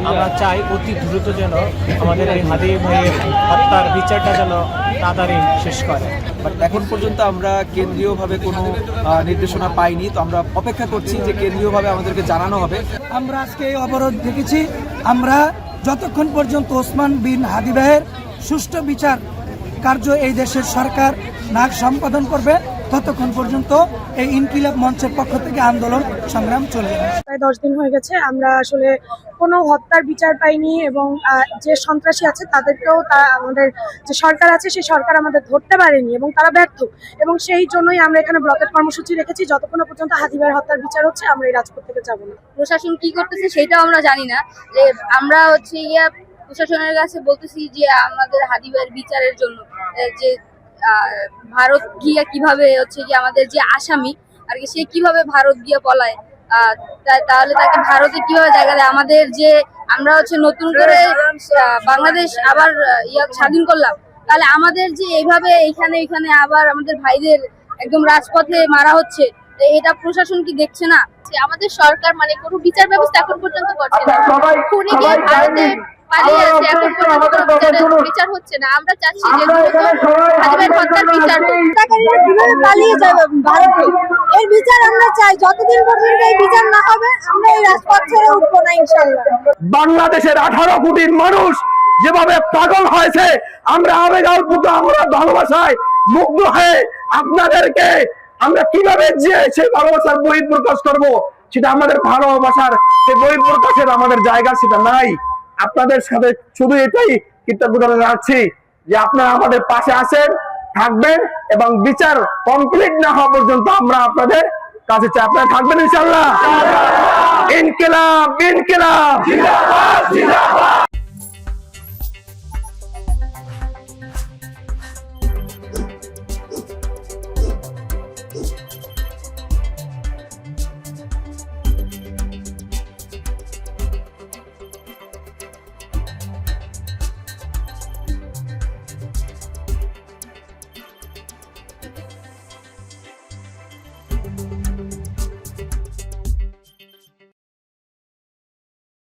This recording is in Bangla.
আমরা চাই অতি দ্রুত যেন আমাদের এই হাদি ভাইয়ের হত্যার বিচারটা যেন তাড়াতাড়ি শেষ করে। বাট এখন পর্যন্ত আমরা কেন্দ্রীয়ভাবে কোনো নির্দেশনা পাইনি, তো আমরা অপেক্ষা করছি যে কেন্দ্রীয়ভাবে আমাদেরকে জানানো হবে। আমরা আজকে এই অবরোধ দেখেছি, আমরা যতক্ষণ পর্যন্ত ওসমান বিন হাদি ভাইয়ের সুষ্ঠু বিচার কার্য এই দেশের সরকার না সম্পাদন করবে ততক্ষণ পর্যন্ত এই ইনকিলাব মঞ্চের পক্ষ থেকে আন্দোলন সংগ্রাম চলবে। প্রায় 10 দিন হয়ে গেছে, আমরা আসলে কোনো হত্যার বিচার পাইনি এবং যে সন্ত্রাসী আছে তাদেরকেও আমাদের যে সরকার আছে সেই সরকার আমাদের ধরতে পারেনি এবং তারা ব্যর্থ, এবং সেই জন্যই আমরা এখানে ব্লকেট কর্মসূচি রেখেছি। যতক্ষণ পর্যন্ত হাদি ভাইয়ের হত্যার বিচার হচ্ছে আমরা এই রাজপথ থেকে যাব না। প্রশাসন কি করতেছে সেটাও আমরা জানি না। যে আমরা প্রশাসনের কাছে বলতেছি যে আমাদের হাদি ভাইয়ের বিচারের জন্য যে ভারত গিয়া কিভাবে আমাদের যে আসামি আর কি সে কিভাবে ভারত গিয়ে পলায়, তাহলে তাকে ভারতে কিভাবে জায়গা দেয়। আমাদের যে আমরা নতুন করে বাংলাদেশ আবার স্বাধীন করলাম, তাহলে আমাদের যে এইভাবে এখানে আবার আমাদের ভাইদের একদম রাজপথে মারা হচ্ছে, এটা প্রশাসন কি দেখছে না? আমাদের সরকার কোনো বিচার ব্যবস্থা এখন পর্যন্ত করছে না। খুনিকে ভারতে পালিয়ে আছে, এখন পর্যন্ত বিচার হচ্ছে না। আমরা চাচ্ছি যে হত্যার বিচার কিভাবে পালিয়ে যাবে ভারতে, এর বিচার আমরা চাই। যতদিন পর্যন্ত এই বিচার না হবে আমরা এই রাজপথ ছেড়ে উঠবো না ইনশাআল্লাহ। বাংলাদেশের 18 কোটির মানুষ যেভাবে পাগল হয়েছে, আমরা আবেগ আপ্লুত, আমরা ভালোবাসায় মুগ্ধ হয়ে আপনাদেরকে আমরা কিভাবে যে সেই ভালোবাসার বহিঃপ্রকাশ করব, সেটা আমাদের ভালোবাসার সেই বহিঃপ্রকাশের আমাদের জায়গা সেটা নাই। আপনাদের সাথে শুধু এটাই কৃতজ্ঞতা জানাচ্ছি যে আপনারা আমাদের পাশে আছেন, থাকবেন এবং বিচার কমপ্লিট না হওয়া পর্যন্ত আমরা আপনাদের কাছে চাই আপনারা থাকবেন ইনশাআল্লাহ। ইনকিলাব ইনকিলাব জিন্দাবাদ জিন্দাবাদ।